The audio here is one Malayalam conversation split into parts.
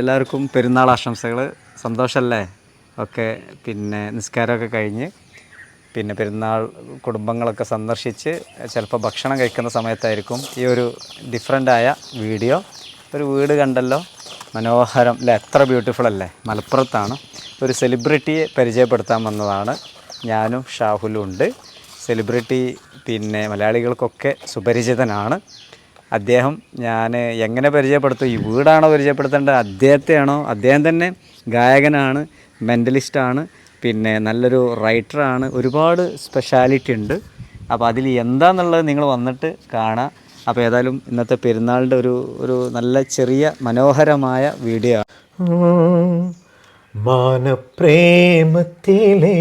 എല്ലാവർക്കും പെരുന്നാൾ ആശംസകൾ. സന്തോഷമല്ലേ? ഒക്കെ പിന്നെ നിസ്കാരമൊക്കെ കഴിഞ്ഞ് പിന്നെ പെരുന്നാൾ കുടുംബങ്ങളൊക്കെ സന്ദർശിച്ച് ചിലപ്പോൾ ഭക്ഷണം കഴിക്കുന്ന സമയത്തായിരിക്കും ഈ ഒരു ഡിഫറൻ്റായ വീഡിയോ. ഒരു വീട് കണ്ടല്ലോ, മനോഹരം അല്ലേ? എത്ര ബ്യൂട്ടിഫുൾ അല്ലേ? മലപ്പുറത്താണ്. ഒരു സെലിബ്രിറ്റിയെ പരിചയപ്പെടുത്താൻ വന്നതാണ്. ഞാനും ഷാഹുലും ഉണ്ട്. സെലിബ്രിറ്റി പിന്നെ മലയാളികൾക്കൊക്കെ സുപരിചിതനാണ് അദ്ദേഹം. ഞാൻ എങ്ങനെ പരിചയപ്പെടുത്തും? ഈ വീടാണോ പരിചയപ്പെടുത്തേണ്ടത്, അദ്ദേഹത്തെയാണോ? അദ്ദേഹം തന്നെ ഗായകനാണ്, മെൻ്റലിസ്റ്റാണ്, പിന്നെ നല്ലൊരു റൈറ്ററാണ്, ഒരുപാട് സ്പെഷ്യാലിറ്റി ഉണ്ട്. അപ്പോൾ അതിൽ എന്താണെന്നുള്ളത് നിങ്ങൾ വന്നിട്ട് കാണാം. അപ്പോൾ ഏതായാലും ഇന്നത്തെ പെരുന്നാളിൻ്റെ ഒരു നല്ല ചെറിയ മനോഹരമായ വീഡിയോ ആണ്. മാനപ്രേമത്തിലെ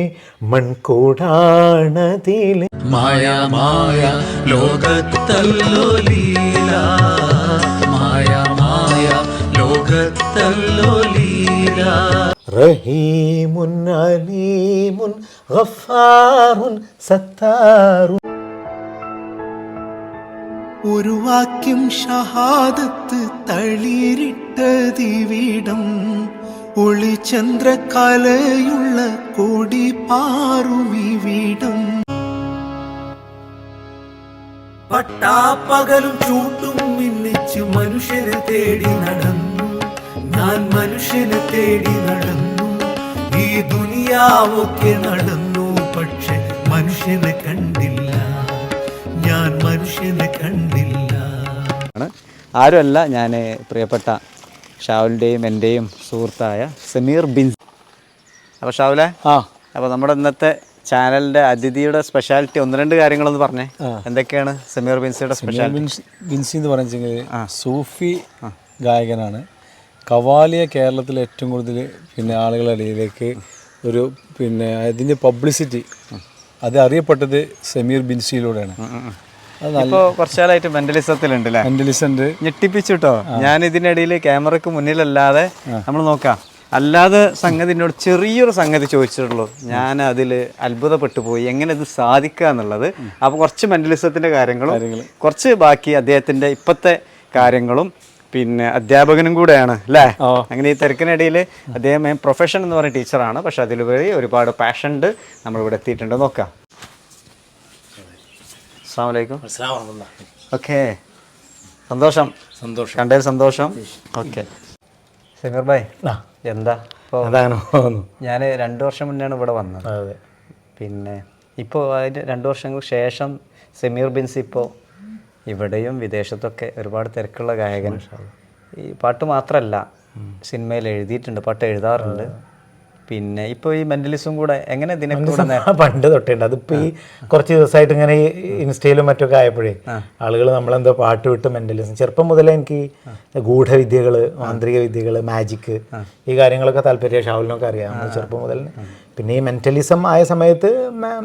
മൺകൂടാണതിലെ മായ ലോകത്തല്ലോ ലീല, മായ ലോകത്തല്ലോ ലീല. റഹീമുൻ അലീമുൻ ഗഫാറുൻ സത്താറുൻ. ഒരു വാക്യം ഷഹാദത്ത് തളിരിട്ടതിവിടം, ഒളിചന്ദ്രകലയുള്ള കൊടി പാറുമിവിടം. പട്ടാപ്പകലും ചൂട്ടും മിന്നിച്ച് മനുഷ്യനെ തേടി നടന്നു ഞാൻ, മനുഷ്യനെ തേടി നടന്നു. ഈ ദുനിയാവൊക്കെ നടന്നു, പക്ഷെ മനുഷ്യനെ കണ്ടില്ല, ഞാൻ മനുഷ്യനെ കണ്ടില്ല. ആരുമല്ല, ഞാൻ പ്രിയപ്പെട്ട ഷാവുലിൻ്റെയും എൻ്റെയും സുഹൃത്തായ സമീർ ബിൻസി. അപ്പോൾ ഷാവുലെ, അപ്പോൾ നമ്മുടെ ഇന്നത്തെ ചാനലിൻ്റെ അതിഥിയുടെ സ്പെഷ്യാലിറ്റി ഒന്ന് രണ്ട് കാര്യങ്ങളൊന്ന് പറഞ്ഞേ. എന്തൊക്കെയാണ് സമീർ ബിൻസിയുടെ സ്പെഷ്യാലിറ്റി? ബിൻസി എന്ന് പറയുന്നത് സൂഫി ഗായകനാണ്. കവാലിയെ കേരളത്തിലെ ഏറ്റവും കൂടുതൽ പിന്നെ ആളുകളുടെ ഇടയിലേക്ക് ഒരു പിന്നെ അതിൻ്റെ പബ്ലിസിറ്റി അത് അറിയപ്പെട്ടത് സമീർ ബിൻസിയിലൂടെയാണ്. ഇപ്പോൾ കുറച്ചാലായിട്ട് മെന്റലിസത്തിലുണ്ട് അല്ലേ? മെന്റലിസ്റ്റ് ഞെട്ടിപ്പിച്ചിട്ടോ. ഞാൻ ഇതിനിടയിൽ ക്യാമറയ്ക്ക് മുന്നിലല്ലാതെ നമ്മൾ നോക്കാം, അല്ലാതെ സംഗതി എന്നോട് ചെറിയൊരു സംഗതി ചോദിച്ചിട്ടുള്ളൂ. ഞാൻ അതിൽ അത്ഭുതപ്പെട്ടു പോയി, എങ്ങനെ ഇത് സാധിക്കുക എന്നുള്ളത്. അപ്പോൾ കുറച്ച് മെന്റലിസത്തിൻ്റെ കാര്യങ്ങളും കുറച്ച് ബാക്കി അദ്ദേഹത്തിൻ്റെ ഇപ്പോഴത്തെ കാര്യങ്ങളും, പിന്നെ അധ്യാപകനും കൂടെയാണ് അല്ലേ? അങ്ങനെ ഈ തിരക്കിനിടയിൽ അദ്ദേഹം പ്രൊഫഷൻ എന്ന് പറയുന്ന ടീച്ചറാണ്, പക്ഷെ അതിലുപരി ഒരുപാട് പാഷൻ ഉണ്ട്. നമ്മളിവിടെ എത്തിയിട്ടുണ്ട്, നോക്കാം. അസ്സലാമു അലൈക്കും. ഓക്കെ, സന്തോഷം കണ്ടതിൽ സന്തോഷം. ഓക്കെ സമീർ ഭായ്, എന്താ ഇപ്പോൾ ഞാൻ 2 വർഷം മുന്നെയാണ് ഇവിടെ വന്നത്. പിന്നെ ഇപ്പോൾ അതിന് 2 വർഷങ്ങൾക്ക് ശേഷം സമീർ ബിൻസി ഇപ്പോൾ ഇവിടെയും വിദേശത്തൊക്കെ ഒരുപാട് തിരക്കുള്ള ഗായകൻ. ഈ പാട്ട് മാത്രമല്ല, സിനിമയിൽ എഴുതിയിട്ടുണ്ട്, പാട്ട് എഴുതാറുണ്ട്. പിന്നെ ഇപ്പോൾ ഈ മെന്റലിസം കൂടെ എങ്ങനെ പണ്ട് തൊട്ടുണ്ട്. അതിപ്പോൾ ഈ കുറച്ച് ദിവസമായിട്ട് ഇങ്ങനെ ഇൻസ്റ്റയിലും മറ്റൊക്കെ ആയപ്പോഴേ ആളുകൾ നമ്മളെന്തോ പാട്ട് വിട്ട് മെന്റലിസം. ചെറുപ്പം മുതലേ എനിക്ക് ഗൂഢവിദ്യകൾ, മാന്ത്രിക വിദ്യകൾ, മാജിക്ക്, ഈ കാര്യങ്ങളൊക്കെ താല്പര്യം. ഷാവുലിനൊക്കെ അറിയാം ചെറുപ്പം മുതൽ. പിന്നെ ഈ മെന്റലിസം ആയ സമയത്ത്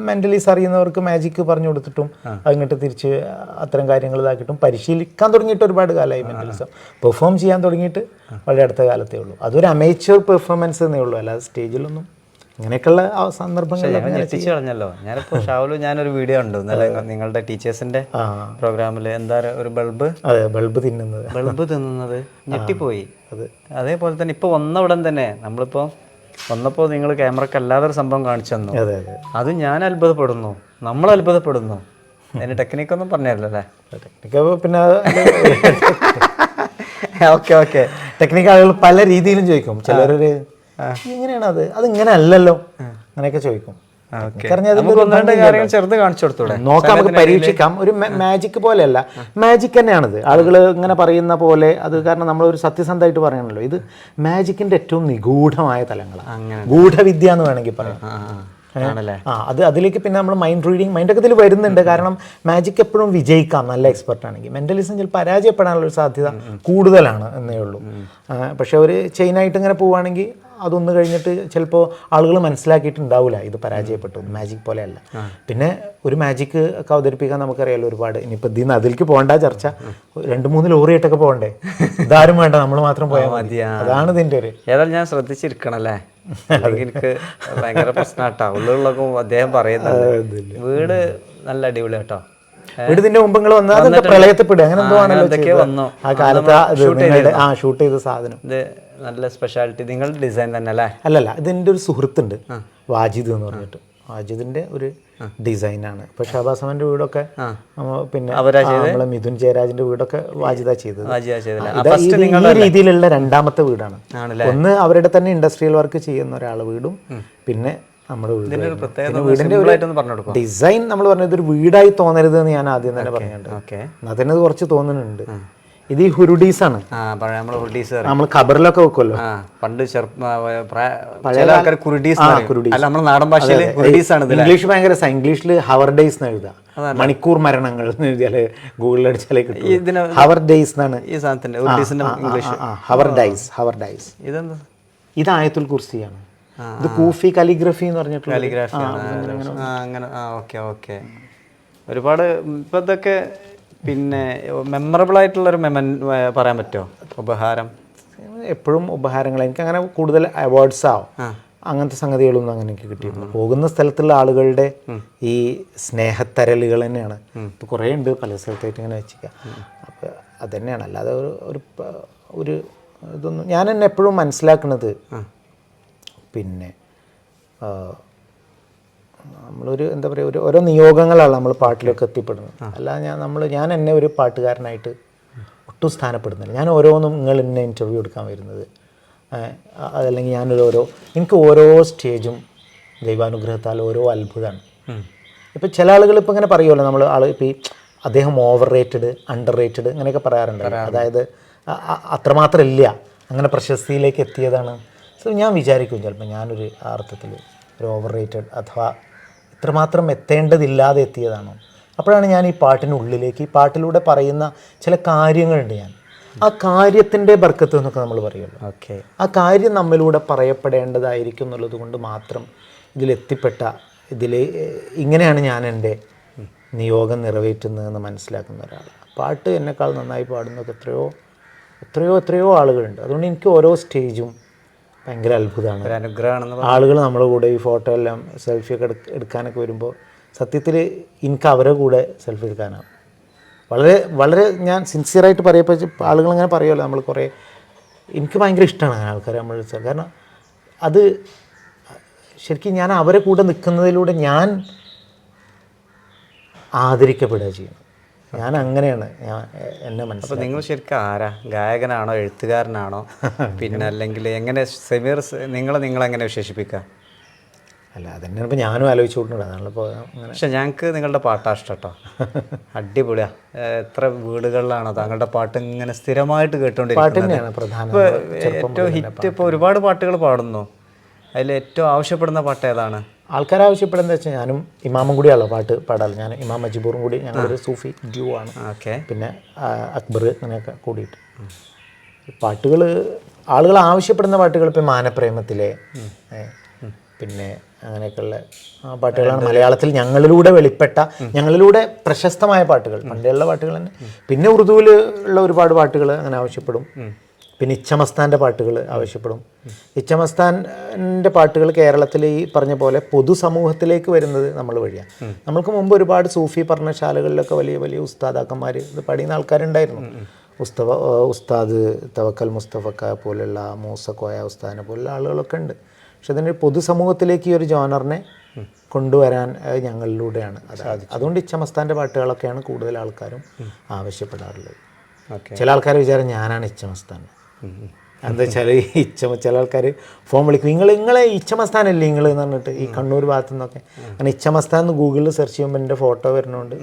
മെന്റലിസം അറിയുന്നവർക്ക് മാജിക്ക് പറഞ്ഞു കൊടുത്തിട്ടും അതിങ്ങോട്ട് തിരിച്ച് അത്തരം കാര്യങ്ങൾ ഇതാക്കിയിട്ടും പരിശീലിക്കാൻ തുടങ്ങിയിട്ട് ഒരുപാട് കാലമായി. മെന്റലിസം പെർഫോം ചെയ്യാൻ തുടങ്ങിയിട്ട് വളരെ അടുത്ത കാലത്തേ ഉള്ളൂ. അതൊരു അമേച്വർ പെർഫോമൻസ് എന്നേ ഉള്ളൂ, അല്ലാതെ സ്റ്റേജിലൊന്നും ഇങ്ങനെയൊക്കെയുള്ള സന്ദർഭങ്ങൾ എത്തിച്ചു കളഞ്ഞല്ലോ. ഞാനിപ്പോൾ ഷാവുല് ഞാനൊരു വീഡിയോ ഉണ്ട് നിങ്ങളുടെ ടീച്ചേഴ്സിന്റെ പ്രോഗ്രാമിൽ, എന്താ ഒരു ബൾബ് തിന്നുന്നത് ഞെട്ടിപ്പോയി. അതേപോലെ തന്നെ ഇപ്പോൾ വന്ന ഉടൻ തന്നെ നമ്മളിപ്പോൾ വന്നപ്പോൾ നിങ്ങൾ ക്യാമറക്ക് അല്ലാതൊരു സംഭവം കാണിച്ചു തന്നു. അത് ഞാൻ അത്ഭുതപ്പെടുന്നു, നമ്മൾ അത്ഭുതപ്പെടുന്നു. അതിന് ടെക്നിക്കൊന്നും പറഞ്ഞല്ലോ അല്ലേ? പിന്നെ ഓക്കെ ടെക്നിക്ക് ആളുകൾ പല രീതിയിലും ചോദിക്കും. ചിലരൊരു ഇങ്ങനെയാണ്, അതിങ്ങനെ അല്ലല്ലോ അങ്ങനെയൊക്കെ ചോദിക്കും. ചെറുത് കാണിച്ചു കൊടുത്തൂടെ? നോക്കാം, നമുക്ക് പരീക്ഷിക്കാം. ഒരു മാജിക് പോലെയല്ല, മാജിക് തന്നെയാണിത്. ആളുകൾ ഇങ്ങനെ പറയുന്ന പോലെ അത്, കാരണം നമ്മളൊരു സത്യസന്ധമായിട്ട് പറയണല്ലോ, ഇത് മാജിക്കിന്റെ ഏറ്റവും നിഗൂഢമായ തലങ്ങളാണ്. ഗൂഢവിദ്യ എന്ന് വേണമെങ്കിൽ പറയാം. അതിലേക്ക് പിന്നെ നമ്മൾ മൈൻഡൊക്കെ ഇതിൽ വരുന്നുണ്ട്. കാരണം മാജിക് എപ്പോഴും വിജയിക്കാം നല്ല എക്സ്പെർട്ട് ആണെങ്കിൽ. മെന്റലിസം ചിലപ്പോൾ പരാജയപ്പെടാനുള്ളൊരു സാധ്യത കൂടുതലാണ് എന്നേ ഉള്ളൂ. പക്ഷെ ഒരു ചെയിനായിട്ട് ഇങ്ങനെ പോവുകയാണെങ്കിൽ അതൊന്ന് കഴിഞ്ഞിട്ട് ചിലപ്പോൾ ആളുകൾ മനസ്സിലാക്കിയിട്ടുണ്ടാവില്ല ഇത് പരാജയപ്പെട്ടു. മാജിക് പോലെയല്ല. പിന്നെ ഒരു മാജിക്ക് ഒക്കെ അവതരിപ്പിക്കാൻ നമുക്കറിയാലോ ഒരുപാട്. ഇനിയിപ്പോൾ ഇതിൽ നിന്ന് അതിലേക്ക് പോകേണ്ട ചർച്ച, 2-3 ലോറിയായിട്ടൊക്കെ പോകണ്ടേ? ഇതാരും വേണ്ട, നമ്മൾ മാത്രം പോയാൽ മതി. അതാണ് ഇതിൻ്റെ ഒരു. ഏതായാലും ഞാൻ ശ്രദ്ധിച്ചിരിക്കണല്ലേ, എനിക്ക് ഭയങ്കര പ്രശ്നമാട്ടോ. ഉള്ളിലൊക്കെ അദ്ദേഹം പറയുന്നത് വീട് നല്ല അടിപൊളി കേട്ടോ. വീട് ഇതിന്റെ മുമ്പ് നിങ്ങൾ വന്നാൽ അതെന്താ പ്രളയത്തിൽപ്പെടുക അങ്ങനെ എന്തോ ആണല്ലോ എന്തൊക്കെയോ ചെയ്തത്. വന്നു. ആ കാലത്ത് ഇത് നിങ്ങളുടെ ഷൂട്ട് ചെയ്ത സാധനം. ഇത് നല്ല സ്പെഷ്യാലിറ്റി നിങ്ങളുടെ ഡിസൈൻ തന്നെ അല്ലേ? അല്ലല്ല, ഇതെൻ്റെ ഒരു സുഹൃത്തുണ്ട് വാജിദ് എന്ന് പറഞ്ഞിട്ട്. വാജിദിന്റെ ഒരു ഡിസൈനാണ്. ഇപ്പൊ ഷഹബാസ് അമന്റെ വീടൊക്കെ പിന്നെ നമ്മളെ മിഥുൻ ജയരാജിന്റെ വീടൊക്കെ വാജിദ ചെയ്തത്. ഈ രീതിയിലുള്ള രണ്ടാമത്തെ വീടാണ്. ഒന്ന് അവരുടെ തന്നെ ഇൻഡസ്ട്രിയൽ വർക്ക് ചെയ്യുന്ന ഒരാളെ വീടും, പിന്നെ നമ്മുടെ വീടിന്റെ ഒരു ഡിസൈൻ നമ്മൾ പറഞ്ഞത് ഒരു വീടായി തോന്നരുത് എന്ന് ഞാൻ ആദ്യം തന്നെ പറഞ്ഞിട്ടുണ്ട്. അതിന് കുറച്ച് തോന്നുന്നുണ്ട്. ഇത് ഈ ഹുരുഡീസ് ആണ്. നമ്മൾ ഖബറിലൊക്കെ വെക്കുമല്ലോ പണ്ട്. ഇംഗ്ലീഷ് ഭയങ്കര ഇംഗ്ലീഷിൽ ഹവർ ഡേയ്സ് എന്ന് എഴുതാം. മണിക്കൂർ മരണങ്ങൾ എന്ന് എഴുതിയാല് ഗൂഗിളിൽ അടിച്ചാലേ കിട്ടും. ഹവർ ഡേയ്സ് എന്നാണ് ഈ സാധനത്തിന്റെ ഹവർ ഡൈസ്. ഹവർ ഡൈസ് ഇത് ആയത്തുൽ കുർസിയാണ്. ഇത് കൂഫി കാലിഗ്രഫി എന്ന് പറഞ്ഞിട്ടുള്ള അങ്ങനെ. ഒരുപാട് ഇപ്പൊ ഇതൊക്കെ പിന്നെ മെമ്മറബിൾ ആയിട്ടുള്ളൊരു പറയാൻ പറ്റുമോ? ഉപഹാരം എപ്പോഴും ഉപഹാരങ്ങൾ എനിക്ക് അങ്ങനെ കൂടുതൽ അവാർഡ്സോ അങ്ങനത്തെ സംഗതികളൊന്നും അങ്ങനെ എനിക്ക് കിട്ടിയിട്ടില്ല. പോകുന്ന സ്ഥലത്തുള്ള ആളുകളുടെ ഈ സ്നേഹത്തരലുകൾ തന്നെയാണ്. ഇപ്പോൾ കുറേ ഉണ്ട് പല സ്ഥലത്തായിട്ട് ഇങ്ങനെ വെച്ചിരിക്കുക. അപ്പോൾ അത് തന്നെയാണ്. അല്ലാതെ ഒരു ഇതൊന്നും ഞാൻ എന്നെ എപ്പോഴും മനസ്സിലാക്കുന്നത് പിന്നെ നമ്മളൊരു എന്താ പറയുക ഓരോ നിയോഗങ്ങളാണ് നമ്മൾ പാട്ടിലൊക്കെ എത്തിപ്പെടുന്നത്. അല്ല ഞാൻ എന്നെ ഒരു പാട്ടുകാരനായിട്ട് ഒട്ടും സ്ഥാനപ്പെടുന്നില്ല. ഞാൻ ഓരോന്നും നിങ്ങൾ എന്നെ ഇൻ്റർവ്യൂ എടുക്കാൻ വരുന്നത് അതല്ലെങ്കിൽ എനിക്ക് ഓരോ സ്റ്റേജും ദൈവാനുഗ്രഹത്താൽ ഓരോ അത്ഭുതമാണ്. ഇപ്പം ചില ആളുകൾ ഇപ്പം ഇങ്ങനെ പറയുമല്ലോ നമ്മൾ ഇപ്പം ഈ അദ്ദേഹം ഓവർ റേറ്റഡ് അണ്ടർ റേറ്റഡ് ഇങ്ങനെയൊക്കെ പറയാറുണ്ട്. അതായത് അത്രമാത്രം ഇല്ല, അങ്ങനെ പ്രശസ്തിയിലേക്ക് എത്തിയതാണ്. സോ ഞാൻ വിചാരിക്കും ചിലപ്പോൾ ഞാനൊരു അർത്ഥത്തിൽ ഒരു ഓവർ റേറ്റഡ് അഥവാ ഇത്രമാത്രം എത്തേണ്ടതില്ലാതെ എത്തിയതാണോ. അപ്പോഴാണ് ഞാൻ ഈ പാട്ടിനുള്ളിലേക്ക് ഈ പാട്ടിലൂടെ പറയുന്ന ചില കാര്യങ്ങളുണ്ട്. ആ കാര്യത്തിൻ്റെ ബർക്കത്ത് എന്നൊക്കെ നമ്മൾ പറയുമല്ലോ. ആ കാര്യം നമ്മളിലൂടെ പറയപ്പെടേണ്ടതായിരിക്കും എന്നുള്ളത് കൊണ്ട് മാത്രം ഇങ്ങനെയാണ് ഞാൻ എൻ്റെ നിയോഗം നിറവേറ്റുന്നതെന്ന് മനസ്സിലാക്കുന്ന ഒരാൾ. പാട്ട് എന്നെക്കാൾ നന്നായി പാടുന്നതൊക്കെ എത്രയോ ആളുകളുണ്ട്. അതുകൊണ്ട് എനിക്ക് ഓരോ സ്റ്റേജും ഭയങ്കര അത്ഭുതമാണ്, അനുഗ്രഹമാണെന്ന്. ആളുകൾ നമ്മുടെ കൂടെ ഈ ഫോട്ടോ എല്ലാം സെൽഫിയൊക്കെ എടുക്കാനൊക്കെ വരുമ്പോൾ സത്യത്തിൽ എനിക്ക് അവരുടെ കൂടെ സെൽഫി എടുക്കാനാണ് വളരെ വളരെ ഞാൻ സിൻസിയറായിട്ട് പറയപ്പോൾ ആളുകളിങ്ങനെ പറയുമല്ലോ നമ്മൾ കുറേ എനിക്ക് ഭയങ്കര ഇഷ്ടമാണ് അങ്ങനെ ആൾക്കാരെ നമ്മൾ വിളിച്ചാൽ. കാരണം അത് ശരിക്കും ഞാൻ അവരെ കൂടെ നിൽക്കുന്നതിലൂടെ ഞാൻ ആദരിക്കപ്പെടുക ചെയ്യണം. ഞാൻ അങ്ങനെയാണ് എന്നെ മനസ്സിലാക്കുന്നത്. നിങ്ങൾ ശരിക്കും ആരാ? ഗായകനാണോ, എഴുത്തുകാരനാണോ, പിന്നെ അല്ലെങ്കിൽ എങ്ങനെ സെമീർ നിങ്ങളെങ്ങനെ വിശേഷിപ്പിക്കുക? അല്ല അതന്നെയാണ് ഇപ്പോൾ ഞാനും ആലോചിച്ചുകൊണ്ടുണ്ട്. അതാണല്ലോ അങ്ങനെ. പക്ഷെ ഞങ്ങൾക്ക് നിങ്ങളുടെ പാട്ടാണ് ഇഷ്ടം കേട്ടോ. അടിപൊളിയാണ്. എത്ര വീടുകളിലാണോ താങ്കളുടെ പാട്ട് ഇങ്ങനെ സ്ഥിരമായിട്ട് കേട്ടുകൊണ്ടിരിക്കുന്നത്? ഏറ്റവും ഹിറ്റ് ഇപ്പോൾ ഒരുപാട് പാട്ടുകൾ പാടുന്നു. അതിൽ ഏറ്റവും ആവശ്യപ്പെടുന്ന പാട്ട് ഏതാണ്? ആൾക്കാർ ആവശ്യപ്പെടുന്നത് വെച്ചാൽ ഞാനും ഇമാമും കൂടിയാണല്ലോ പാട്ട് പാടാറ്. ഞാൻ ഇമാം മജിബൂറും കൂടി ഞങ്ങളൊരു സൂഫി ഡ്യൂ ആണ്. പിന്നെ അക്ബർ അങ്ങനെയൊക്കെ കൂടിയിട്ട് പാട്ടുകൾ ആളുകൾ ആവശ്യപ്പെടുന്ന പാട്ടുകൾ ഇപ്പം മാനപ്രേമത്തിലെ പിന്നെ അങ്ങനെയൊക്കെയുള്ള പാട്ടുകളാണ് മലയാളത്തിൽ ഞങ്ങളിലൂടെ ഞങ്ങളിലൂടെ പ്രശസ്തമായ പാട്ടുകൾ, പണ്ടുള്ള പാട്ടുകൾ തന്നെ. പിന്നെ ഉറുദുവിൽ ഉള്ള ഒരുപാട് പാട്ടുകൾ അങ്ങനെ ആവശ്യപ്പെടും. പിന്നെ ഇച്ചമസ്താൻ്റെ പാട്ടുകൾ ആവശ്യപ്പെടും. ഇച്ചമസ്താൻ്റെ പാട്ടുകൾ കേരളത്തിൽ ഈ പറഞ്ഞ പോലെ പൊതുസമൂഹത്തിലേക്ക് വരുന്നത് നമ്മൾ വഴിയാണ്. നമ്മൾക്ക് മുമ്പ് ഒരുപാട് സൂഫി പഠനശാലകളിലൊക്കെ വലിയ വലിയ ഉസ്താദാക്കന്മാർ ഇത് പഠിക്കുന്ന ആൾക്കാരുണ്ടായിരുന്നു. ഉസ്താദ് തവക്കൽ മുസ്തഫക്ക പോലുള്ള മൂസ കോയ ഉസ്താദിനെ പോലുള്ള ആളുകളൊക്കെ ഉണ്ട്. പക്ഷെ അതിന് പൊതുസമൂഹത്തിലേക്ക് ഈ ഒരു ജോണറിനെ കൊണ്ടുവരാൻ ഞങ്ങളിലൂടെയാണ് അതുകൊണ്ട് ഇച്ചമസ്താൻ്റെ പാട്ടുകളൊക്കെയാണ് കൂടുതൽ ആൾക്കാരും ആവശ്യപ്പെടാറുള്ളത്. ചില ആൾക്കാർ വിചാരം ഞാനാണ് ഇച്ചമസ്താൻ. എന്താ വെച്ചാൽ ചില ആൾക്കാർ ഫോൺ വിളിക്കും, നിങ്ങളെ ഇച്ചമസ്താനല്ലേ നിങ്ങൾ എന്ന് പറഞ്ഞിട്ട് ഈ കണ്ണൂർ ഭാഗത്തു നിന്നൊക്കെ. അങ്ങനെ ഇച്ചമസ്താൻ എന്ന് ഗൂഗിളിൽ സെർച്ച് ചെയ്യുമ്പോൾ എൻ്റെ ഫോട്ടോ വരുന്നതുകൊണ്ട്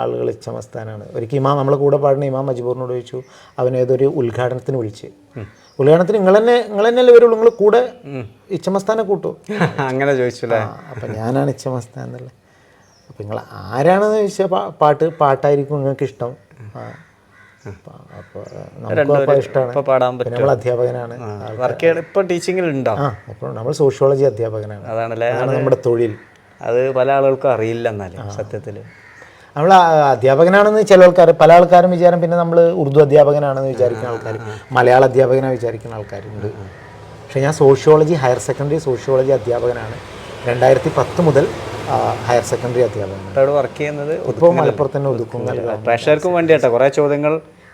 ആളുകൾ ഇച്ചമസ്താനാണ്. ഒരിക്കൽ നമ്മളെ കൂടെ പാടുന്ന ഇമാം മജിബൂറിനോട് ചോദിച്ചു, അവനേതൊരു ഉദ്ഘാടനത്തിന് വിളിച്ച്. ഉദ്ഘാടനത്തിന് നിങ്ങൾ തന്നെയല്ലേ വരുള്ളൂ, നിങ്ങൾ കൂടെ ഇച്ചമസ്താനെ കൂട്ടു അങ്ങനെ ചോദിച്ചില്ലേ? അപ്പം ഞാനാണ് ഇച്ചമസ്താൻ എന്നല്ലേ. അപ്പം നിങ്ങൾ ആരാണെന്ന് ചോദിച്ചാൽ പാട്ടായിരിക്കും നിങ്ങൾക്ക് ഇഷ്ടം. അപ്പോൾ നമുക്ക് ഇഷ്ടമാണ്. നമ്മൾ അധ്യാപകനാണ്. അപ്പോൾ നമ്മൾ സോഷ്യോളജി അധ്യാപകനാണ്. അതാണ് നമ്മുടെ തൊഴിൽ. അത് പല ആളുകൾക്കും അറിയില്ല. എന്നാലും സത്യത്തിൽ നമ്മൾ അധ്യാപകനാണെന്ന് പല ആൾക്കാരും വിചാരം. പിന്നെ നമ്മൾ ഉറുദു അധ്യാപകനാണെന്ന് വിചാരിക്കുന്ന ആൾക്കാർ, മലയാള അധ്യാപകനാണ് വിചാരിക്കുന്ന ആൾക്കാരുണ്ട്. പക്ഷേ ഞാൻ സോഷ്യോളജി ഹയർ സെക്കൻഡറി സോഷ്യോളജി അധ്യാപകനാണ്. 2010 മുതൽ ഹയർ സെക്കൻഡറി അധ്യാപകനാണ്. അവിടെ വർക്ക് ചെയ്യുന്നത് ഇപ്പോൾ മലപ്പുറത്ത് തന്നെ ഒതുക്കുങ്ങൽ. പ്രേക്ഷകർക്കും വേണ്ടിയാട്ടോ കുറേ ചോദ്യങ്ങൾ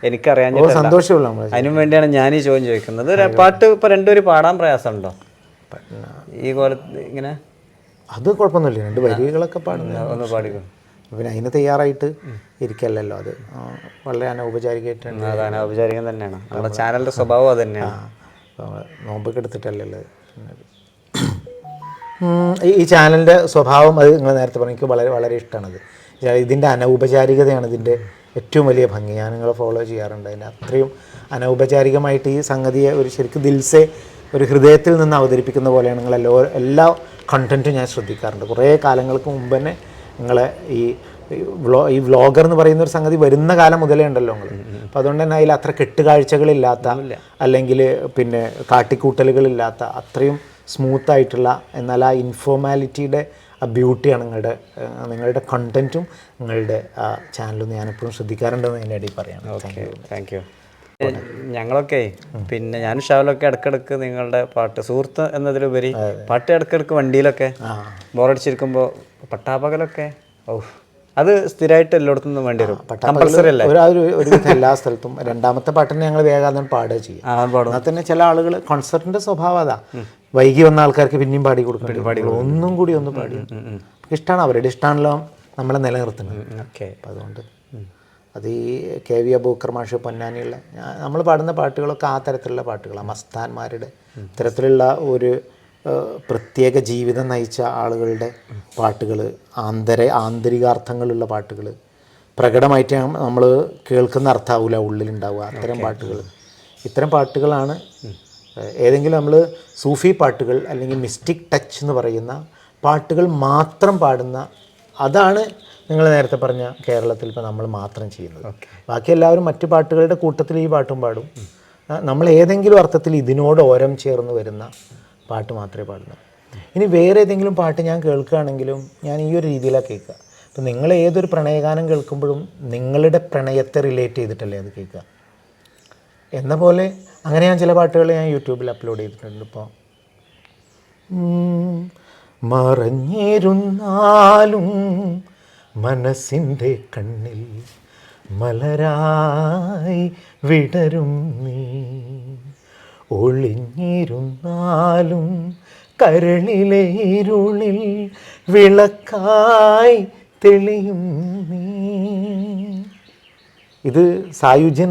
എനിക്കറിയാൻ സന്തോഷമുള്ള നമ്മൾ അതിനും വേണ്ടിയാണ് ഞാൻ ഈ ചോദ്യം ചോദിക്കുന്നത്. പാട്ട് ഇപ്പോൾ രണ്ടുപേരും പാടാൻ പ്രയാസമുണ്ടോ ഈ കോലത്ത് ഇങ്ങനെ? അത് കുഴപ്പമൊന്നുമില്ല, 2 വരികളൊക്കെ പാടുന്നത്. ഒന്ന് പാടിക്കും. പിന്നെ അതിന് തയ്യാറായിട്ട് ഇരിക്കല്ലല്ലോ, അത് വളരെ അനൗപചാരികമായിട്ടാണ്. അത് അനൗപചാരികം തന്നെയാണ്, നമ്മുടെ ചാനലിൻ്റെ സ്വഭാവം അത് തന്നെയാണ്. നോമ്പൊക്കെ എടുത്തിട്ടല്ലല്ലോ. ഈ ചാനലിൻ്റെ സ്വഭാവം അത് നിങ്ങൾ നേരത്തെ പറഞ്ഞു, എനിക്ക് വളരെ വളരെ ഇഷ്ടമാണത്. ഇതിൻ്റെ അനൗപചാരികതയാണ് ഇതിൻ്റെ ഏറ്റവും വലിയ ഭംഗി. ഞാൻ നിങ്ങളെ ഫോളോ ചെയ്യാറുണ്ട്. അതിൻ്റെ അത്രയും അനൗപചാരികമായിട്ട് ഈ സംഗതിയെ ഒരു ശരിക്കും ദിൽസെ ഒരു ഹൃദയത്തിൽ നിന്ന് അവതരിപ്പിക്കുന്ന പോലെയാണ് എല്ലാ കണ്ടൻറ്റും ഞാൻ ശ്രദ്ധിക്കാറുണ്ട്. കുറേ കാലങ്ങൾക്ക് മുമ്പ് തന്നെ നിങ്ങളെ ഈ വ്ളോഗർ എന്ന് പറയുന്ന ഒരു സംഗതി വരുന്ന കാലം മുതലേ ഉണ്ടല്ലോ നിങ്ങൾ. അപ്പോൾ അതുകൊണ്ട് തന്നെ അതിൽ അത്ര കെട്ടുകാഴ്ചകളില്ലാത്ത, അല്ലെങ്കിൽ പിന്നെ കാട്ടിക്കൂട്ടലുകളില്ലാത്ത, അത്രയും സ്മൂത്തായിട്ടുള്ള, എന്നാൽ ആ ഇൻഫോർമാലിറ്റിയുടെ ആ ബ്യൂട്ടിയാണ് നിങ്ങളുടെ കണ്ടൻറ്റും നിങ്ങളുടെ ചാനലും ഞാനെപ്പോഴും ശ്രദ്ധിക്കാറുണ്ടെന്ന് എൻ്റെ ഇടയിൽ പറയാം. Thank you. ഞങ്ങളൊക്കെ പിന്നെ ഞാനും ഷാവിലൊക്കെ ഇടക്കിടക്ക് നിങ്ങളുടെ പാട്ട്, സുഹൃത്ത് എന്നതിലുപരി പാട്ട് ഇടക്കിടക്ക് വണ്ടിയിലൊക്കെ ബോറടിച്ചിരിക്കുമ്പോൾ പട്ടാപ്പകലൊക്കെ അത് സ്ഥിരമായിട്ട് എല്ലായിടത്തും വേണ്ടി വരും. കമ്പൽസറി അല്ലേ? ഒരു എല്ലാ സ്ഥലത്തും. രണ്ടാമത്തെ പാട്ടിന് ഞങ്ങൾ വേഗം പാടുക ചെയ്യും. എന്നാൽ തന്നെ ചില ആളുകൾ കോൺസെർട്ടിൻ്റെ സ്വഭാവം അതാ, വൈകി വന്ന ആൾക്കാർക്ക് പിന്നെയും പാടി കൊടുക്കും, ഒന്നും കൂടി ഒന്ന് പാടി. ഇഷ്ടമാണ്, അവരുടെ ഇഷ്ടമാണല്ലോ നമ്മളെ നിലനിർത്തുന്നത്. അപ്പം അതുകൊണ്ട് അത് ഈ KV അബൂക്കർ മാഷ്, പൊന്നാനിയുള്ള നമ്മൾ പാടുന്ന പാട്ടുകളൊക്കെ ആ തരത്തിലുള്ള പാട്ടുകളാണ്. മസ്താന്മാരുടെ ഇത്തരത്തിലുള്ള ഒരു പ്രത്യേക ജീവിതം നയിച്ച ആളുകളുടെ പാട്ടുകൾ, ആന്തരികാർത്ഥങ്ങളുള്ള പാട്ടുകൾ, പ്രകടമായിട്ട് നമ്മൾ കേൾക്കുന്ന അർത്ഥമാവില്ല, ഉള്ളിലുണ്ടാവുക അത്തരം പാട്ടുകൾ. ഇത്തരം പാട്ടുകളാണ് ഏതെങ്കിലും നമ്മൾ സൂഫി പാട്ടുകൾ അല്ലെങ്കിൽ മിസ്റ്റിക് ടച്ച് എന്ന് പറയുന്ന പാട്ടുകൾ മാത്രം പാടുന്ന, അതാണ് നിങ്ങൾ നേരത്തെ പറഞ്ഞ കേരളത്തിൽ ഇപ്പോൾ നമ്മൾ മാത്രം ചെയ്യുന്നത്. ബാക്കി എല്ലാവരും മറ്റു പാട്ടുകളുടെ കൂട്ടത്തിൽ ഈ പാട്ടും പാടും. നമ്മൾ ഏതെങ്കിലും അർത്ഥത്തിൽ ഇതിനോട് ഓരം ചേർന്ന് വരുന്ന പാട്ട് മാത്രമേ പാടുന്നു. ഇനി വേറെ ഏതെങ്കിലും പാട്ട് ഞാൻ കേൾക്കുകയാണെങ്കിലും ഞാൻ ഈ ഒരു രീതിയിലാണ് കേൾക്കുക. അപ്പം നിങ്ങൾ ഏതൊരു പ്രണയഗാനം കേൾക്കുമ്പോഴും നിങ്ങളുടെ പ്രണയത്തെ റിലേറ്റ് ചെയ്തിട്ടല്ലേ അത് കേൾക്കുക എന്ന പോലെ. അങ്ങനെ ഞാൻ ചില പാട്ടുകൾ ഞാൻ യൂട്യൂബിൽ അപ്ലോഡ് ചെയ്തിട്ടുണ്ട്. ഇപ്പോൾ മറഞ്ഞിരുന്നാലും മനസ്സിൻ്റെ കണ്ണിൽ മലരായി വിടരും നീ, ഒളിഞ്ഞിരുന്നാലും കരളിലെ ഇരുളിൽ വിളക്കായി തെളിയും നീ. ഇത് സായുജ്യം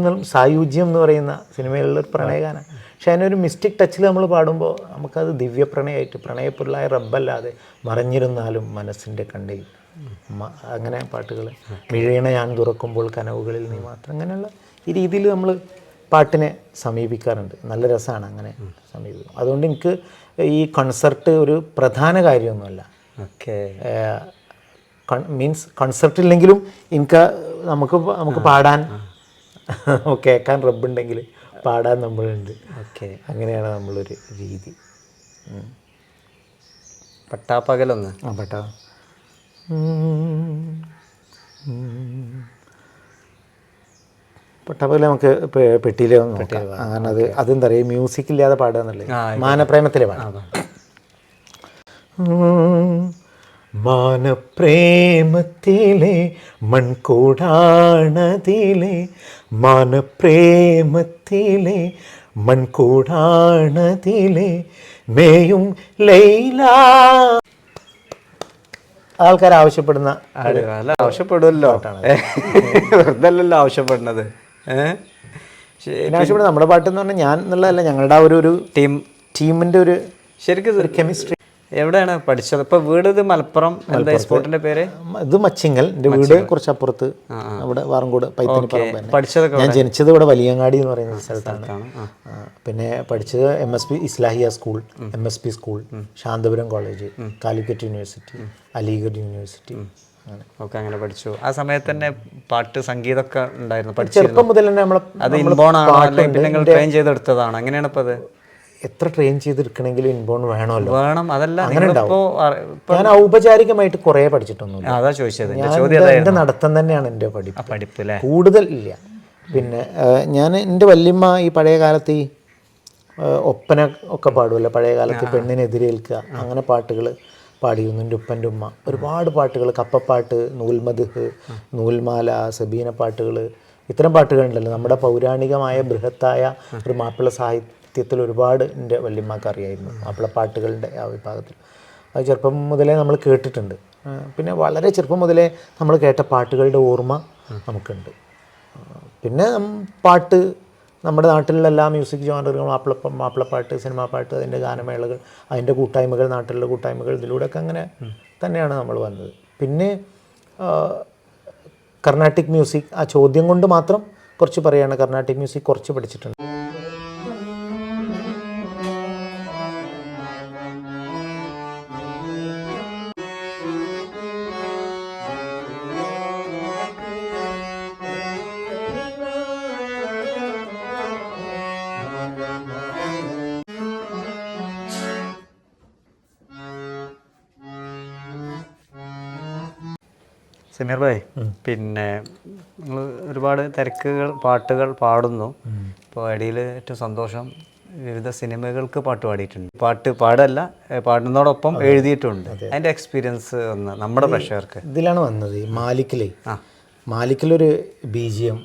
എന്ന് പറയുന്ന സിനിമയിലുള്ളൊരു പ്രണയഗാനം. പക്ഷെ അതിനൊരു മിസ്റ്റിക് ടച്ചിൽ നമ്മൾ പാടുമ്പോൾ നമുക്കത് ദിവ്യപ്രണയമായിട്ട്, പ്രണയപ്പൊരുളായ റബ്ബല്ലാതെ മറഞ്ഞിരുന്നാലും മനസ്സിൻ്റെ കണ്ണിൽ, അങ്ങനെ പാട്ടുകൾ, മിഴീണ ഞാൻ തുറക്കുമ്പോൾ കനവുകളിൽ നീ മാത്രം, അങ്ങനെയുള്ള ഈ രീതിയിൽ നമ്മൾ പാട്ടിനെ സമീപിക്കാറുണ്ട്. നല്ല രസമാണ് അങ്ങനെ സമീപിക്കും. അതുകൊണ്ട് എനിക്ക് ഈ കൺസെർട്ട് ഒരു പ്രധാന കാര്യമൊന്നുമല്ല. മീൻസ് കൺസെർട്ടില്ലെങ്കിലും എനിക്ക് നമുക്ക് പാടാൻ, കേൾക്കാൻ റബ്ബുണ്ടെങ്കിൽ പാടാൻ നമ്മളുണ്ട്. അങ്ങനെയാണ് നമ്മളൊരു രീതി. പട്ടാപ്പകലൊന്ന് പട്ടാപ്പകൽ നമുക്ക് പെട്ടിയിലെ നോക്കാം. അങ്ങനെ അതെന്താ പറയുക, മ്യൂസിക് ഇല്ലാതെ പാടുക എന്നുള്ളത്. മാനപ്രേമത്തിലെ പാടാം. മാനപ്രേമത്തിലെ മൺകൂടാണതിലെ, മാനപ്രേമത്തിലെ മൺകൂടാണതിലെ മേയും ലൈല. ആൾക്കാർ ആവശ്യപ്പെടുന്ന ആവശ്യപ്പെടുമല്ലോ, വെറുതെ അല്ലല്ലോ ആവശ്യപ്പെടുന്നത്. ആവശ്യപ്പെടുന്നത് നമ്മുടെ പാട്ടെന്ന് പറഞ്ഞാൽ ഞാൻ എന്നുള്ളതല്ല, ഞങ്ങളുടെ ആ ഒരു ടീമിൻ്റെ ഒരു ശരിക്കും ഒരു കെമിസ്ട്രി. എവിടെയാണ് പഠിച്ചത്? ഇപ്പൊ വീട് ഇത് മലപ്പുറം, എന്താ സ്പോട്ടിന്റെ പേര്? ഇത് മച്ചിങ്ങൽ. എൻ്റെ വീട് കുറച്ചപ്പുറത്ത്, അവിടെ വാറങ്കോട് പൈത്തനിപ്പറമ്പ്. പഠിച്ചതൊക്കെ ഞാൻ ജനിച്ചത് ഇവിടെ വലിയങ്ങാടി എന്ന് പറയുന്ന സ്ഥലത്താണ്. പിന്നെ പഠിച്ചത് MSP Islahiya school, MSP school, Santhapuram college, Calicut university, Aligarh university, അങ്ങനെ പഠിച്ചു. ആ സമയത്ത് തന്നെ പാട്ട് സംഗീതമൊക്കെ ഉണ്ടായിരുന്നു? ചെറുപ്പം മുതൽ തന്നെ നമ്മളെ അത് ഇൻബോൺ ആണോ അല്ലെങ്കിൽ നിങ്ങൾ ട്രെയിൻ ചെയ്തെടുത്തതാണ്? എങ്ങനെയാണ് ഇപ്പൊ അത്? എത്ര ട്രെയിൻ ചെയ്തെടുക്കണമെങ്കിലും ഇൻബോൺ വേണമല്ലോ. വേണം, അതല്ല അങ്ങനെ ഉണ്ടാവും. ഞാൻ ഔപചാരികമായിട്ട് കുറേ പഠിച്ചിട്ടൊന്നുമില്ല. അതാ ചോദിച്ചത്. എൻ്റെ നടത്തം തന്നെയാണ് എൻ്റെ പഠിപ്പ്, കൂടുതൽ ഇല്ല. പിന്നെ ഞാൻ എൻ്റെ വല്യമ്മ ഈ പഴയ കാലത്ത് ഈ ഒപ്പന ഒക്കെ പാടുമല്ലോ, പഴയ കാലത്ത് പെണ്ണിനെതിരേൽക്കുക, അങ്ങനെ പാട്ടുകൾ പാടിയിരുന്നു. എൻ്റെ ഉപ്പൻ്റെ ഉമ്മ ഒരുപാട് പാട്ടുകൾ, കപ്പപ്പാട്ട്, നൂൽമദ്ഹ്, നൂൽമാല, സബീന പാട്ടുകൾ, ഇത്തരം പാട്ടുകളുണ്ടല്ലോ. നമ്മുടെ പൗരാണികമായ ബൃഹത്തായ ഒരു മാപ്പിള സാഹിത്യത്തിൽ ഒരുപാട് എൻ്റെ വല്യമ്മക്ക് അറിയായിരുന്നു, മാപ്പിളപ്പാട്ടുകളുടെ ആ വിഭാഗത്തിൽ. അത് ചെറുപ്പം മുതലേ നമ്മൾ കേട്ടിട്ടുണ്ട്. പിന്നെ വളരെ ചെറുപ്പം മുതലേ നമ്മൾ കേട്ട പാട്ടുകളുടെ ഓർമ്മ നമുക്കുണ്ട്. പിന്നെ പാട്ട് നമ്മുടെ നാട്ടിലുള്ള എല്ലാ മ്യൂസിക് ജോണറുകളും, മാപ്പിളപ്പാട്ട്, സിനിമാ പാട്ട്, അതിൻ്റെ ഗാനമേളകൾ, അതിൻ്റെ കൂട്ടായ്മകൾ, നാട്ടിലുള്ള കൂട്ടായ്മകൾ, ഇതിലൂടെയൊക്കെ അങ്ങനെ തന്നെയാണ് നമ്മൾ വന്നത്. പിന്നെ കർണാട്ടിക് മ്യൂസിക്, ആ ചോദ്യം കൊണ്ട് മാത്രം കുറച്ച് പറയുകയാണ്, കർണാട്ടിക് മ്യൂസിക് കുറച്ച് പഠിച്ചിട്ടുണ്ട്. സമീർ ഭായ്, പിന്നെ നിങ്ങൾ ഒരുപാട് തിരക്കുകൾ, പാട്ടുകൾ പാടുന്നു. ഇപ്പോൾ ഇടയിൽ ഏറ്റവും സന്തോഷം, വിവിധ സിനിമകൾക്ക് പാട്ട് പാടിയിട്ടുണ്ട്. പാടല്ല, പാടുന്നതോടൊപ്പം എഴുതിയിട്ടുണ്ട്. അതിൻ്റെ എക്സ്പീരിയൻസ് ഒന്ന് നമ്മുടെ പ്രേക്ഷകർക്ക്. ഇതിലാണ് വന്നത് ഈ മാലിക്കിലൊരു BGM,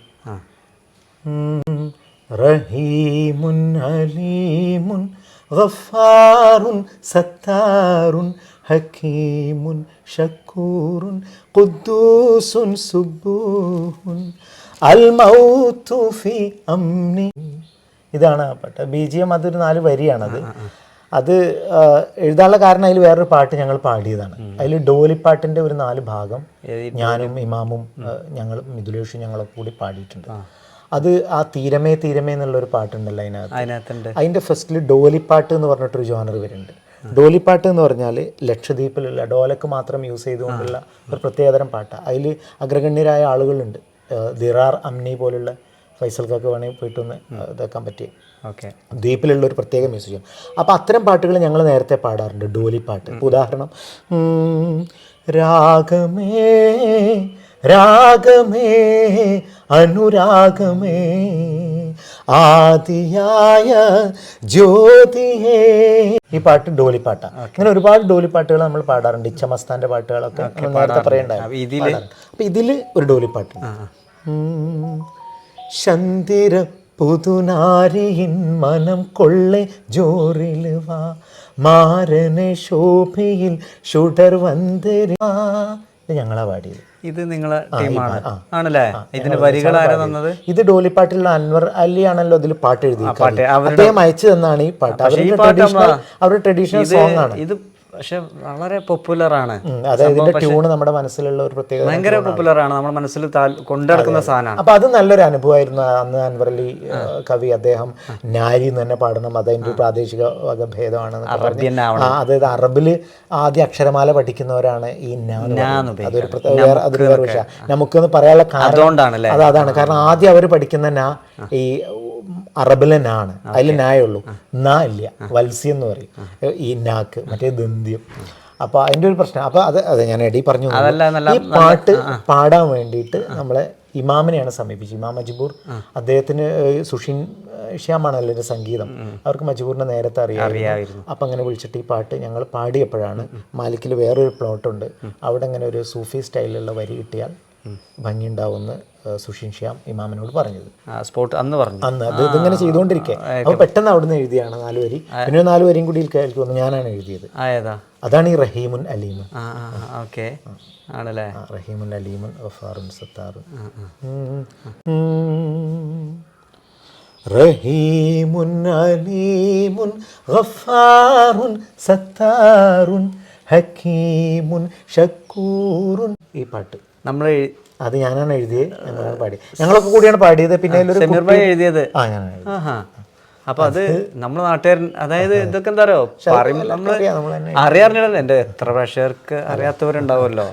റഹീമുൻ അലീമുൻ ഗഫാറുൻ സത്താറുൻ ഹക്കീമുൻ ഷക്കൂറുൻ ഖുദ്ദൂസുൻ സുബ്ബൂഹുൻ അൽ മൗതു ഫി അംനി. ഇതാണ് ആ പാട്ട്. BGM അതൊരു 4 വരിയാണത്. അത് എഴുതാനുള്ള കാരണം അതിൽ വേറൊരു പാട്ട് ഞങ്ങൾ പാടിയതാണ്. അതിൽ ഡോലിപ്പാട്ടിൻ്റെ ഒരു 4 ഭാഗം ഞാനും ഇമാമും ഞങ്ങൾ മിഥുലേഷും ഞങ്ങളൊക്കെ കൂടി പാടിയിട്ടുണ്ട്. അത് ആ തീരമേ തീരമേ എന്നുള്ളൊരു പാട്ടുണ്ടല്ലോ അതിനകത്ത്. അതിൻ്റെ ഫസ്റ്റിൽ ഡോലിപ്പാട്ട് എന്ന് പറഞ്ഞിട്ടൊരു ജോണർ വരുന്നുണ്ട്. ഡോലിപ്പാട്ട് എന്ന് പറഞ്ഞാൽ ലക്ഷദ്വീപിലുള്ള ഡോലക്ക് മാത്രം യൂസ് ചെയ്തുകൊണ്ടുള്ള ഒരു പ്രത്യേകതരം പാട്ടാണ്. അതിൽ അഗ്രഗണ്യരായ ആളുകളുണ്ട്. ദിറാർ അംനി പോലുള്ള ഫൈസൽക്കൊക്കെ വേണമെങ്കിൽ പോയിട്ടൊന്ന് ഇതാക്കാൻ പറ്റിയ ദ്വീപിലുള്ള ഒരു പ്രത്യേക മ്യൂസിയം. അപ്പോൾ അത്തരം പാട്ടുകൾ ഞങ്ങൾ നേരത്തെ പാടാറുണ്ട്, ഡോലിപ്പാട്ട്. ഉദാഹരണം, രാഗമേ രാഗമേ അനുരാഗമേ ആദിയായ ജ്യോതിയേ. ഈ പാട്ട് ഡോലിപ്പാട്ടാണ്. ഇങ്ങനെ ഒരുപാട് ഡോലിപ്പാട്ടുകൾ നമ്മൾ പാടാറുണ്ട്. ഇച്ചമസ്താൻ്റെ പാട്ടുകളൊക്കെ നേരത്തെ പറയണ്ടായിരുന്നു. അപ്പം ഇതിൽ ഒരു ഡോലിപ്പാട്ട്, ശന്തിര പുതുനാരിയിൻ മനം കൊള്ളെ ജോറിൽ വാ മാരനെ ശോഭയിൽ ഷുഡർ വന്തരാ. ഇത് ഞങ്ങളാ പാടിയത്. ഇത് നിങ്ങളെ ടീമാണ് ആണല്ലേ? ഇതിന്റെ വരികൾ ആരാ തന്നത്? ഇത് ഡോലിപ്പാട്ടിലുള്ള അൻവർ അലി ആണല്ലോ ഇതിൽ പാട്ട് എഴുതി. അദ്ദേഹം അയച്ചു തന്നാണ് ഈ പാട്ട്. അവരുടെ ട്രഡീഷണൽ സോങ് ആണ് ഇത്. പക്ഷെ വളരെ പോപ്പുലറാണ്. അതായത് ഇതിന്റെ ട്യൂണ് നമ്മുടെ മനസ്സിലുള്ള ഒരു പ്രത്യേക ഭയങ്കര പോപ്പുലറാണ്, നമ്മുടെ മനസ്സിൽ കൊണ്ടുനടക്കുന്ന സാധനമാണ്. അപ്പൊ അത് നല്ലൊരു അനുഭവമായിരുന്നു. അന്ന് അൻവർ അലി കവി അദ്ദേഹം നാരി എന്ന് തന്നെ പാടണം, അതിന്റെ പ്രാദേശിക വകഭേദമാണെന്ന്. അതായത് അറബില് ആദ്യ അക്ഷരമാല പഠിക്കുന്നവരാണ് ഈ അതൊരു വേറെ വിഷയം നമുക്കൊന്ന് പറയാനുള്ള കാരണം അതാണ്. കാരണം ആദ്യം അവർ പഠിക്കുന്ന ഈ അറബിലെ നാണ്, അതിൽ നായുള്ളൂ, നാ ഇല്ല, വത്സ്യം എന്ന് പറയും ഈ നാക്ക്, മറ്റേ ദന്ത്യം. അപ്പോൾ അതിൻ്റെ ഒരു പ്രശ്നം. അപ്പോൾ അത് ഞാൻ എടി പറഞ്ഞു. ഈ പാട്ട് പാടാൻ വേണ്ടിയിട്ട് നമ്മളെ ഇമാമിനെയാണ് സമീപിച്ചത്. ഇമാം മജ്ബൂർ, അദ്ദേഹത്തിന് സുഷിൻ ശ്യാമാണല്ലോ എൻ്റെ സംഗീതം, അവർക്ക് മജ്ബൂറിനെ നേരത്തെ അറിയാമായിരുന്നു. അപ്പം അങ്ങനെ വിളിച്ചിട്ട് ഈ പാട്ട് ഞങ്ങൾ പാടിയപ്പോഴാണ് മാലിക്കിൽ വേറൊരു പ്ലോട്ടുണ്ട്, അവിടെ അങ്ങനെ ഒരു സൂഫി സ്റ്റൈലിലുള്ള വരി കിട്ടിയാൽ ഭംഗിയുണ്ടാവുമെന്ന് സുഷിൻ ശ്യാം ഇമാമിനോട് പറഞ്ഞത്. സ്പോട്ട് അന്ന് അത് ഇതിങ്ങനെ ചെയ്തുകൊണ്ടിരിക്കെ അപ്പോൾ പെട്ടെന്ന് അവിടുന്ന് എഴുതിയാണ് 4 വരി. പിന്നെ 4 വരിയും കൂടി എനിക്ക് തോന്നുന്നു ഞാനാണ് എഴുതിയത്. അതാണ് ഈ റഹീമുൻ അലീമുൻ. റഹീമുൻ അലീമുൻ ഗഫാറുൻ സത്താറുൻ. റഹീമുൻ അലീമുൻ ഗഫാറുൻ സത്താറുൻ ഹക്കീമുൻ ഷക്കൂറുൻ. ഈ പാട്ട് അത് ഞാനാണ് എഴുതിയത്, ഞങ്ങളാണ് പാടി, ഞങ്ങളൊക്കെ കൂടിയാണ് പാടിയത്. പിന്നെ എഴുതിയത് അപ്പൊ അത് നമ്മുടെ നാട്ടുകാരൻ, അതായത് ഇതൊക്കെ എന്താ പറയുക, അറിയാറില്ല. എന്റെ എത്ര പ്രേക്ഷകർക്ക് അറിയാത്തവരുണ്ടാവുമല്ലോ,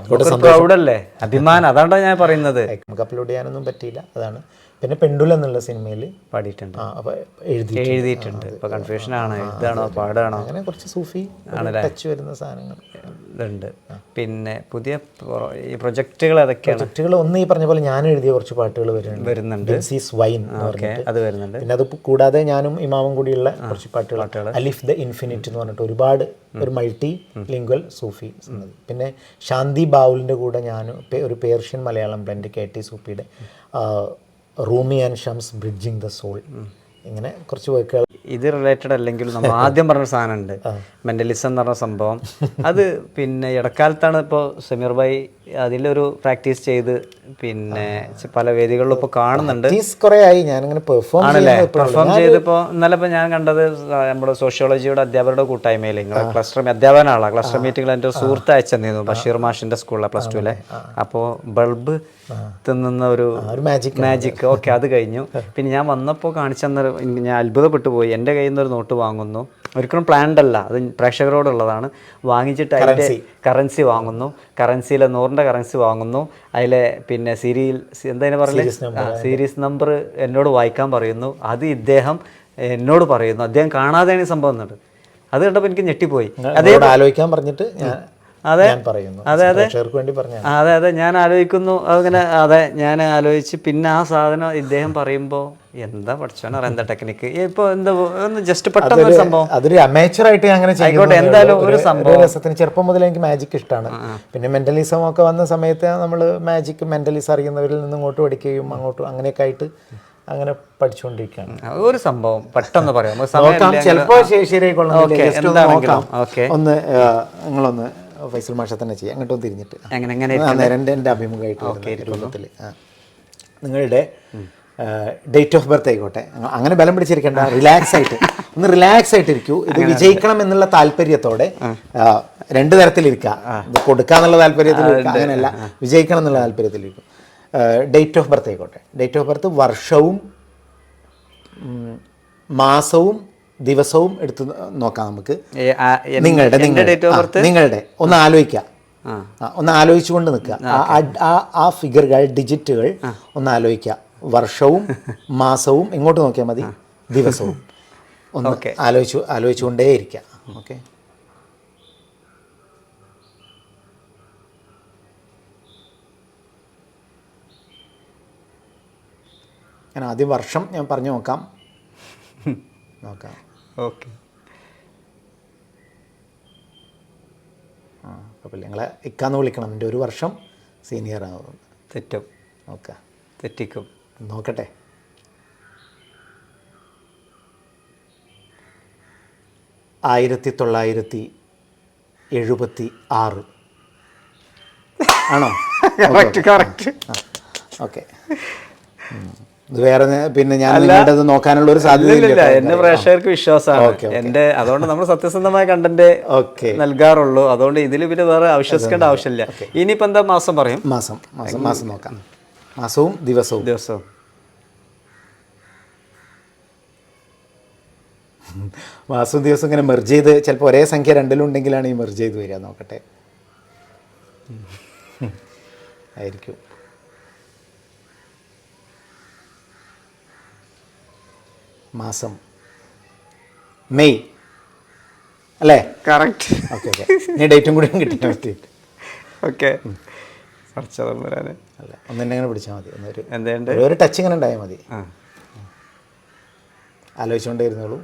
പ്രൗഡല്ലേ, അഭിമാനം. അതാണ്ടാ ഞാൻ പറയുന്നത്. നമുക്ക് അപ്ലോഡ് ചെയ്യാനൊന്നും പറ്റിയില്ല, അതാണ്. പിന്നെ പെണ്ടുല എന്നുള്ള സിനിമയിൽ പാടിയിട്ടുണ്ട്, എഴുതിയിട്ടുണ്ട്. ഇപ്പോൾ കൺഫ്യൂഷനാണ്, എഴുതാണോ പാടാണോ, അങ്ങനെ കുറച്ച് സൂഫി ടച്ച് വരുന്ന സാധനങ്ങൾ ഇതുണ്ട്. പിന്നെ പുതിയ ഈ പ്രൊജക്റ്റുകൾ ഏതൊക്കെയാണ്? പ്രൊജക്റ്റുകൾ ഒന്ന് ഈ പറഞ്ഞ പോലെ ഞാൻ എഴുതിയ കുറച്ച് പാട്ടുകൾ വരുന്നുണ്ട്. വൈൻ അത് വരുന്നുണ്ട്. പിന്നെ അത് കൂടാതെ ഞാനും ഇമാമും കൂടിയുള്ള കുറച്ച് പാട്ടുകൾ, അലിഫ് ദ ഇൻഫിനിറ്റ് എന്ന് പറഞ്ഞിട്ട് ഒരുപാട് ഒരു മൾട്ടി ലിംഗ്വൽ സൂഫി സംഗതി. പിന്നെ ശാന്തി ബാവുലിൻ്റെ കൂടെ ഞാൻ ഒരു പേർഷ്യൻ മലയാളം ബ്ലെൻഡ് KT സൂഫിയുടെ Rumi and Shams bridging the soul, ഇങ്ങനെ കുറച്ച് വർക്കുകൾ. ഇത് റിലേറ്റഡ് അല്ലെങ്കിലും നമ്മൾ ആദ്യം പറഞ്ഞ സാധനമുണ്ട്, മെൻ്റലിസം എന്ന് പറഞ്ഞ സംഭവം. അത് പിന്നെ ഇടക്കാലത്താണ് ഇപ്പോൾ സമീർ ഭായി അതിലൊരു പ്രാക്ടീസ് ചെയ്ത് പിന്നെ പല വേദികളിലും ഇപ്പോൾ കാണുന്നുണ്ട്. കുറേ ആയി ഞാനിങ്ങനെ പെർഫോം ചെയ്തിപ്പോൾ ഇന്നലെ ഇപ്പോൾ ഞാൻ കണ്ടത് നമ്മുടെ സോഷ്യോളജിയുടെ അധ്യാപകരുടെ കൂട്ടായ്മയിൽ നിങ്ങളെ ക്ലസ്റ്റർ അധ്യാപകനാളാണ്. ക്ലസ്റ്റർ മീറ്റിങ്ങിൽ എൻ്റെ ഒരു സുഹൃത്ത് അയച്ചെന്നിരുന്നു, ബഷീർ മാഷിൻ്റെ സ്കൂളിലെ +2 അപ്പോൾ ബൾബ് തിന്നുന്ന ഒരു മാജിക്. ഓക്കെ, അത് കഴിഞ്ഞു. പിന്നെ ഞാൻ വന്നപ്പോൾ കാണിച്ചെന്ന ഞാൻ അത്ഭുതപ്പെട്ടു പോയി. എൻ്റെ കയ്യിൽ നിന്ന് ഒരു നോട്ട് വാങ്ങുന്നു, ഒരിക്കലും പ്ലാൻഡ് അല്ല, അത് പ്രേക്ഷകരോടുള്ളതാണ്. വാങ്ങിച്ചിട്ട് അതിൻ്റെ കറൻസി വാങ്ങുന്നു, കറൻസിയിലെ 100ൻ്റെ കറൻസി വാങ്ങുന്നു, അതിലെ പിന്നെ എന്താ പറയുക സീരീസ് നമ്പർ എന്നോട് വായിക്കാൻ പറയുന്നു. അത് ഇദ്ദേഹം എന്നോട് പറയുന്നു, അദ്ദേഹം കാണാതെയാണ് ഈ സംഭവം എന്നുണ്ട്. അത് കണ്ടപ്പോൾ എനിക്ക് ഞെട്ടിപ്പോയി. ആലോചിക്കാൻ പറഞ്ഞിട്ട് അതെ ഞാൻ ആലോചിക്കുന്നു അങ്ങനെ. അതെ, ഞാൻ ആലോചിച്ച് പിന്നെ ആ സാധനം ഇദ്ദേഹം പറയുമ്പോൾ എന്താ പഠിച്ചോനോ എന്താ ടെക്നിക്ക് ഇപ്പോൾ എന്താ ഒന്ന് ജസ്റ്റ് പെട്ടെന്ന് സംഭവം. അതൊരു അമേച്ചറായിട്ട് അങ്ങനെ ആയിക്കോട്ടെ, എന്തായാലും ഒരു സംഭവം രസത്തിന്. ചെറുപ്പം മുതൽ എനിക്ക് മാജിക് ഇഷ്ടമാണ്. പിന്നെ മെന്റലിസം ഒക്കെ വന്ന സമയത്ത് നമ്മൾ മാജിക് മെന്റലിസം അറിയുന്നവരിൽ നിന്ന് ഇങ്ങോട്ട് പഠിക്കുകയും അങ്ങോട്ടും അങ്ങനെയൊക്കെ ആയിട്ട് അങ്ങനെ പഠിച്ചുകൊണ്ടിരിക്കുകയാണ്. ഒരു സംഭവം പെട്ടെന്ന് പറയാം, ചിലപ്പോൾ ശരിയായിക്കൊള്ളാം. ഒന്ന് നിങ്ങളൊന്ന് ഫൈസൽ മാഷ തന്നെ ചെയ്യാം, അങ്ങോട്ടും തിരിഞ്ഞിട്ട് എൻ്റെ അഭിമുഖമായിട്ട് രൂപത്തിൽ. നിങ്ങളുടെ ഡേറ്റ് ഓഫ് ബർത്ത് ആയിക്കോട്ടെ, അങ്ങനെ ബലം പിടിച്ചിരിക്കേണ്ട, റിലാക്സ് ആയിട്ടിരിക്കൂ. ഇത് വിജയിക്കണം എന്നുള്ള താല്പര്യത്തോടെ 2 തരത്തിലിരിക്കുക. ഇത് കൊടുക്കാന്നുള്ള താല്പര്യത്തിലിരിക്കുക, അങ്ങനെയല്ല, വിജയിക്കണം എന്നുള്ള താല്പര്യത്തിലിരിക്കും. ഡേറ്റ് ഓഫ് ബർത്ത് ആയിക്കോട്ടെ. ഡേറ്റ് ഓഫ് ബർത്ത് വർഷവും മാസവും ദിവസവും എടുത്ത് നോക്കാം നമുക്ക്. നിങ്ങളുടെ ഒന്ന് ആലോചിക്കാം, ഒന്ന് ആലോചിച്ചുകൊണ്ട് നിൽക്കുക. ആ ഫിഗറുകൾ, ഡിജിറ്റുകൾ ഒന്ന് ആലോചിക്കുക. വർഷവും മാസവും ഇങ്ങോട്ട് നോക്കിയാൽ മതി, ദിവസവും ഒന്ന് ആലോചിച്ചുകൊണ്ടേ ഇരിക്കുക. ഓക്കെ, ഞാൻ ആദ്യം വർഷം ഞാൻ പറഞ്ഞു നോക്കാം. ഓക്കെ, അപ്പോൾ നിങ്ങളെ ഇക്കാന്ന് വിളിക്കണം. എൻ്റെ ഒരു വർഷം സീനിയർ ആവും. തെറ്റും. ഓക്കെ, തെറ്റിക്കും. നോക്കട്ടെ. 1976 ആണോ? കറക്റ്റ്. ഓക്കെ, ഇത് വേറെ പിന്നെ ഞാൻ നിങ്ങളുടേത് നോക്കാനുള്ള ഒരു സാധ്യതയില്ല. എന്റെ പ്രേക്ഷകർക്ക് വിശ്വാസമാണ് എന്റെ, അതുകൊണ്ട് നമ്മൾ സത്യസന്ധമായ കണ്ടന്റ് നൽകാറുള്ളൂ. അതുകൊണ്ട് ഇതിൽ പിന്നെ വേറെ അവിശ്വസിക്കേണ്ട ആവശ്യമില്ല. ഇനിയിപ്പോ എന്താ മാസം പറയും? മാസം നോക്കാം. മാസവും ദിവസവും മാസവും ദിവസവും ഇങ്ങനെ മെർജ് ചെയ്ത്, ചിലപ്പോൾ ഒരേ സംഖ്യ രണ്ടിലും ഉണ്ടെങ്കിലാണ് ഈ മെർജ് ചെയ്ത് വരിക. നോക്കട്ടെ, ആയിരിക്കും. മാസം മെയ് അല്ലേ? കറക്റ്റ്. ഓക്കെ, ഇനി ഡേറ്റും കൂടി കിട്ടിയാൽ പറ്റി. ഓക്കെ, അല്ല, ഒന്നെന്നെ അങ്ങനെ പിടിച്ചാൽ മതി. ഒരു ടച്ച് ഇങ്ങനെ ഉണ്ടായാൽ മതി. ആലോചിച്ചുകൊണ്ടേ ഇരുന്നോളൂ.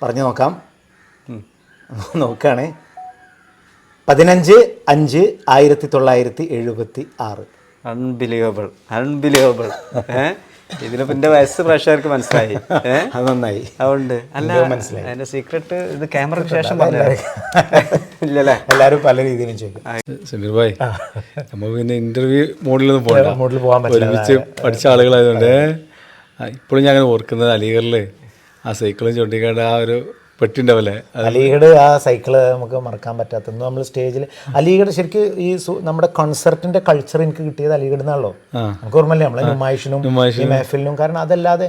പറഞ്ഞു നോക്കാം. നോക്കുകയാണേ. 15/5/1976. അൺബിലീവബിൾ. ഇതിലിപ്പോ എന്റെ വയസ്സ് പ്രേക്ഷകർക്ക് മനസ്സിലായി. അത് നന്നായി. അതുകൊണ്ട് അല്ല, മനസ്സിലായി അതിന്റെ സീക്രട്ട്. ഇത് ക്യാമറയ്ക്ക് ശേഷം ഇല്ലല്ലേ? എല്ലാവരും പല രീതിയിലും ചോദിക്കും. സമീർ ഭായ്, നമ്മൾ പിന്നെ ഇന്റർവ്യൂ മോഡിലൊന്നും പോകാൻ ഒരുമിച്ച് പഠിച്ച ആളുകളായതുകൊണ്ട് ഇപ്പോഴും ഞാൻ അങ്ങനെ ഓർക്കുന്നത്, അലിഗറിൽ ആ സൈക്കിളും ചൂണ്ടിക്കാണ്ട് ആ ഒരു പെട്ടിണ്ടാവല്ലേ? അലിഗഡ് ആ സൈക്കിള് നമുക്ക് മറക്കാൻ പറ്റാത്ത നമ്മൾ സ്റ്റേജിൽ അലിഗഡ് ശരിക്കും ഈ നമ്മുടെ കോൺസെർട്ടിന്റെ കൾച്ചർ എനിക്ക് കിട്ടിയത് അലിഗഡ് നിന്നാണല്ലോ. നമുക്ക് ഓർമ്മയില്ലേ നമ്മളെ നുമായിഷിനും ഈ മെഹഫിലിനും. കാരണം അതല്ലാതെ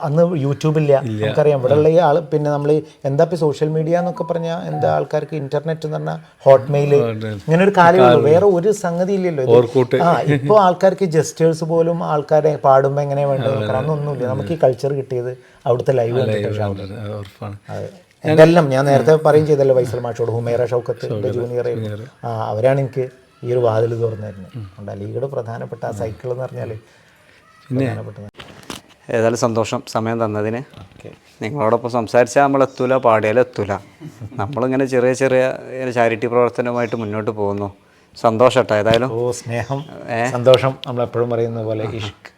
അന്ന് യൂട്യൂബില്ല, നമുക്കറിയാം. ഇവിടെയുള്ള ഈ ആൾ പിന്നെ നമ്മൾ എന്താ ഇപ്പോൾ സോഷ്യൽ മീഡിയ എന്നൊക്കെ പറഞ്ഞാൽ എന്താ ആൾക്കാർക്ക് ഇന്റർനെറ്റ് എന്ന് പറഞ്ഞാൽ ഹോട്ട്മെയിൽ ഇങ്ങനെ ഒരു കാലമുള്ളൂ. വേറെ ഒരു സംഗതി ഇല്ലല്ലോ. ഇപ്പോൾ ആൾക്കാർക്ക് ജസ്റ്റേഴ്സ് പോലും ആൾക്കാരെ പാടുമ്പോൾ എങ്ങനെ വേണ്ടത് അന്നൊന്നുമില്ല. നമുക്ക് ഈ കൾച്ചർ കിട്ടിയത് അവിടുത്തെ ലൈവ് എന്തെല്ലാം ഞാൻ നേരത്തെ പറയും ചെയ്തല്ലോ വൈസൽ മാഷോട്, ഹുമൈറ ഷൗക്കത്ത് ജൂനിയർ, അവരാണ് എനിക്ക് ഈ ഒരു വാതിൽ തുറന്നിരുന്നത്. അതുകൊണ്ട് അലിഗഡ് പ്രധാനപ്പെട്ട ആ സൈക്കിൾ എന്ന് പറഞ്ഞാൽ പ്രധാനപ്പെട്ടത്. ഏതായാലും സന്തോഷം സമയം തന്നതിന്. നിങ്ങളോടൊപ്പം സംസാരിച്ചാൽ നമ്മൾ എത്തൂല, പാടിയാലും എത്തൂല. നമ്മളിങ്ങനെ ചെറിയ ചെറിയ ചാരിറ്റി പ്രവർത്തനവുമായിട്ട് മുന്നോട്ട് പോകുന്നു. സന്തോഷം കേട്ടോ. ഏതായാലും സ്നേഹം, സന്തോഷം, നമ്മളെപ്പോഴും പറയുന്ന പോലെ ഇഷ്ക്.